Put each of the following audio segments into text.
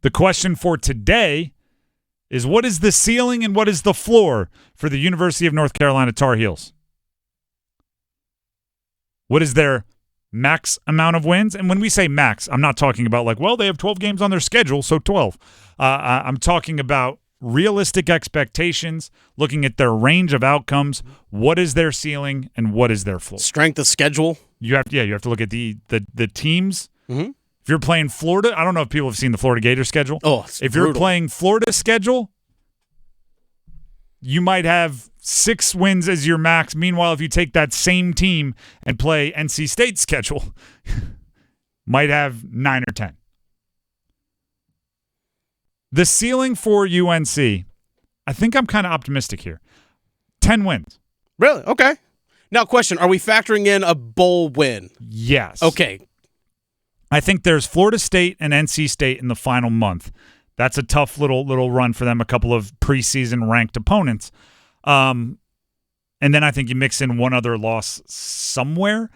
The question for today is, what is the ceiling and what is the floor for the University of North Carolina Tar Heels? What is their max amount of wins? And when we say max, I'm not talking about like, well, they have 12 games on their schedule, so 12. I'm talking about realistic expectations, looking at their range of outcomes. What is their ceiling and what is their floor? Strength of schedule. You have to look at the teams. Mm-hmm. If you're playing Florida, I don't know if people have seen the Florida Gators schedule. Oh, it's if brutal. You're playing Florida's schedule, you might have 6 wins as your max. Meanwhile, if you take that same team and play NC State's schedule, might have 9 or 10. The ceiling for UNC, I think I'm kind of optimistic here. 10 wins. Really? Okay. Now, question, are we factoring in a bowl win? Yes. Okay. I think there's Florida State and NC State in the final month. That's a tough little run for them, a couple of preseason ranked opponents. And then I think you mix in one other loss somewhere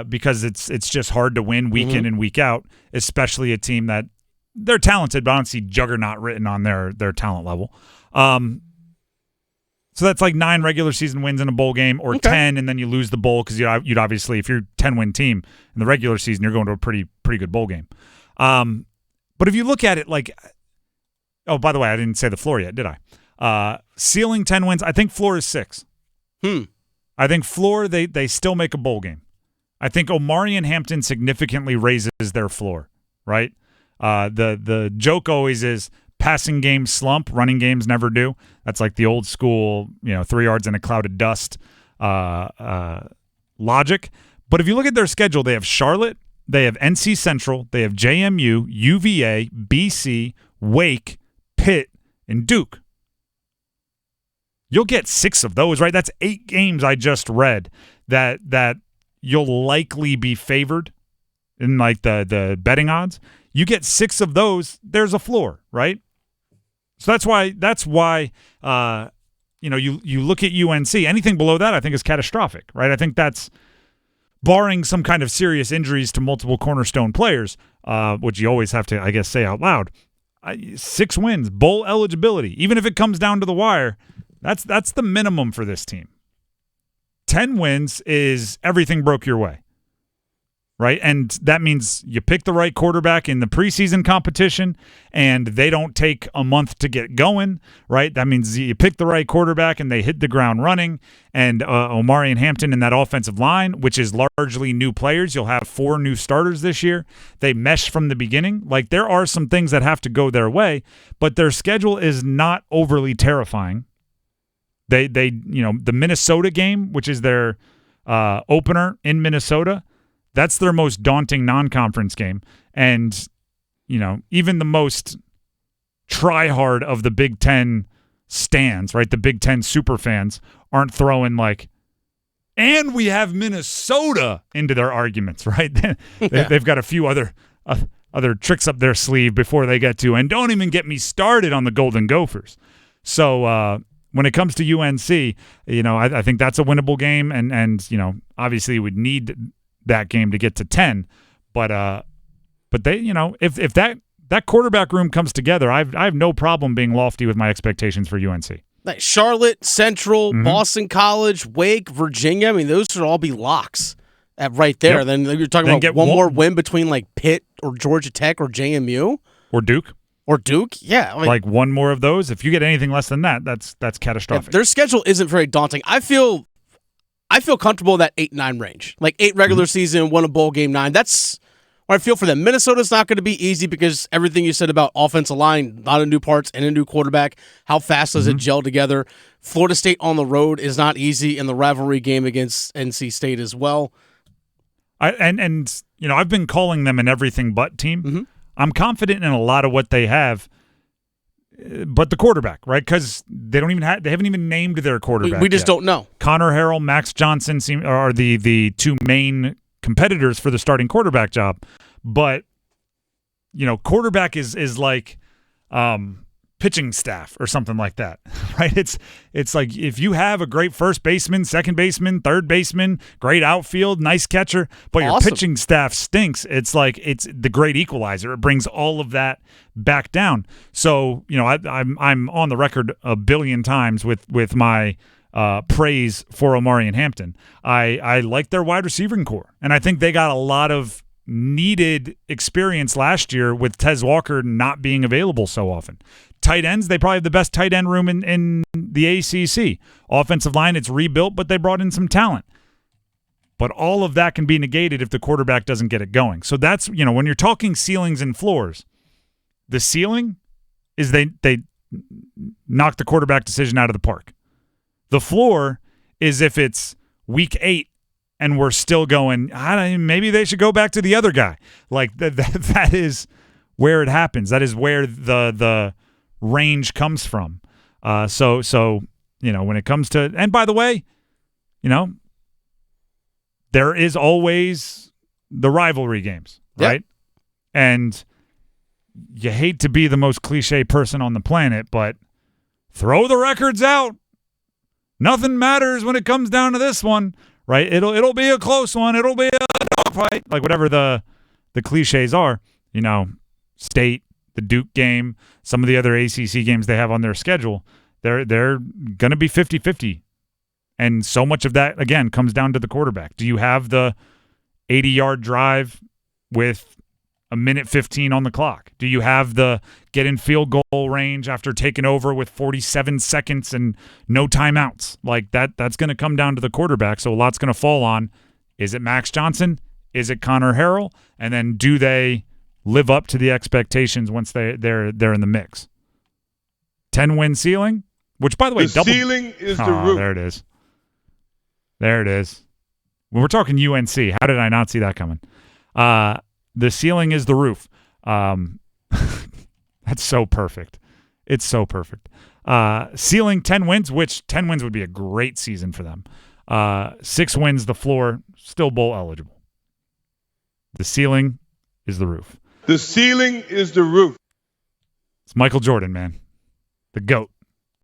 because it's just hard to win week in and week out, especially a team that they're talented, but I don't see juggernaut written on their talent level. So that's like 9 regular season wins in a bowl game, or 10, and then you lose the bowl because you'd obviously, if you're a 10-win team in the regular season, you're going to a pretty good bowl game. But if you look at it like, oh, by the way, I didn't say the floor yet, did I? Ceiling 10 wins. I think floor is 6. I think floor, they still make a bowl game. I think Omari and Hampton significantly raises their floor, right? The joke always is passing games slump, running games never do. That's like the old school, 3 yards in a cloud of dust logic. But if you look at their schedule, they have Charlotte, they have NC Central, they have JMU, UVA, BC, Wake, Pitt, and Duke. You'll get 6 of those, right? That's 8 games I just read that you'll likely be favored in like the betting odds. You get 6 of those, there's a floor, right? So that's why you look at UNC. Anything below that I think is catastrophic, right? I think that's barring some kind of serious injuries to multiple cornerstone players, which you always have to, I guess, say out loud. 6 wins, bowl eligibility, even if it comes down to the wire, that's the minimum for this team. 10 wins is everything broke your way, right? And that means you pick the right quarterback in the preseason competition, and they don't take a month to get going, right? That means you pick the right quarterback, and they hit the ground running. And Omari and Hampton in that offensive line, which is largely new players. You'll have 4 new starters this year. They mesh from the beginning. Like, there are some things that have to go their way, but their schedule is not overly terrifying. They the Minnesota game, which is their opener in Minnesota, that's their most daunting non-conference game. And, even the most try-hard of the Big Ten stands, right, the Big Ten super fans, aren't throwing like, and we have Minnesota into their arguments, right? They've got a few other tricks up their sleeve before they get to, and don't even get me started on the Golden Gophers. So when it comes to UNC, I think that's a winnable game, and obviously you would need that game to get to 10, but they, if that quarterback room comes together, I have no problem being lofty with my expectations for UNC. Like Charlotte, Central, Boston College, Wake, Virginia. I mean, those should all be locks right there. Yep. Then you're talking about one more win between like Pitt or Georgia Tech or JMU or Duke. Yeah. Like one more of those. If you get anything less than that, that's catastrophic. Their schedule isn't very daunting. I feel comfortable in that 8-9 range. Like 8 regular season, 1 a bowl game, 9. That's what I feel for them. Minnesota's not going to be easy because everything you said about offensive line, a lot of new parts and a new quarterback. How fast does it gel together? Florida State on the road is not easy in the rivalry game against NC State as well. I've been calling them an everything but team. I'm confident in a lot of what they have, but the quarterback, right? Because they haven't even named their quarterback. We just don't know. Connor Harrell, Max Johnson are the 2 main competitors for the starting quarterback job. But quarterback is like pitching staff or something like that, right? It's like if you have a great first baseman, second baseman, third baseman, great outfield, nice catcher, but your pitching staff stinks, it's like it's the great equalizer. It brings all of that back down. So, I'm on the record a billion times with my praise for Omari and Hampton. I like their wide receiving core, and I think they got a lot of needed experience last year with Tez Walker not being available so often. Tight ends, they probably have the best tight end room in the ACC. Offensive line, it's rebuilt, but they brought in some talent. But all of that can be negated if the quarterback doesn't get it going. So that's, when you're talking ceilings and floors, the ceiling is they knock the quarterback decision out of the park. The floor is if it's week 8 and we're still going, maybe they should go back to the other guy. Like that is where it happens. That is where the range comes from. So when it comes to, and by the way, there is always the rivalry games, right? Yep. And you hate to be the most cliche person on the planet, but throw the records out. Nothing matters when it comes down to this one, right? It'll be a close one. It'll be a dogfight, like whatever the cliches are. State, the Duke game, some of the other ACC games they have on their schedule, they're going to be 50-50. And so much of that, again, comes down to the quarterback. Do you have the 80-yard drive with a minute 15 on the clock? Do you have the get in field goal range after taking over with 47 seconds and no timeouts? Like that's going to come down to the quarterback. So a lot's going to fall on, is it Max Johnson? Is it Connor Harrell? And then do they live up to the expectations once they're in the mix? 10-win ceiling, which, by the way, ceiling is the roof. There it is. When we're talking UNC, how did I not see that coming? The ceiling is the roof. That's so perfect. It's so perfect. Ceiling 10 wins, which 10 wins would be a great season for them. 6 wins, the floor, still bowl eligible. The ceiling is the roof. The ceiling is the roof. It's Michael Jordan, man. The GOAT.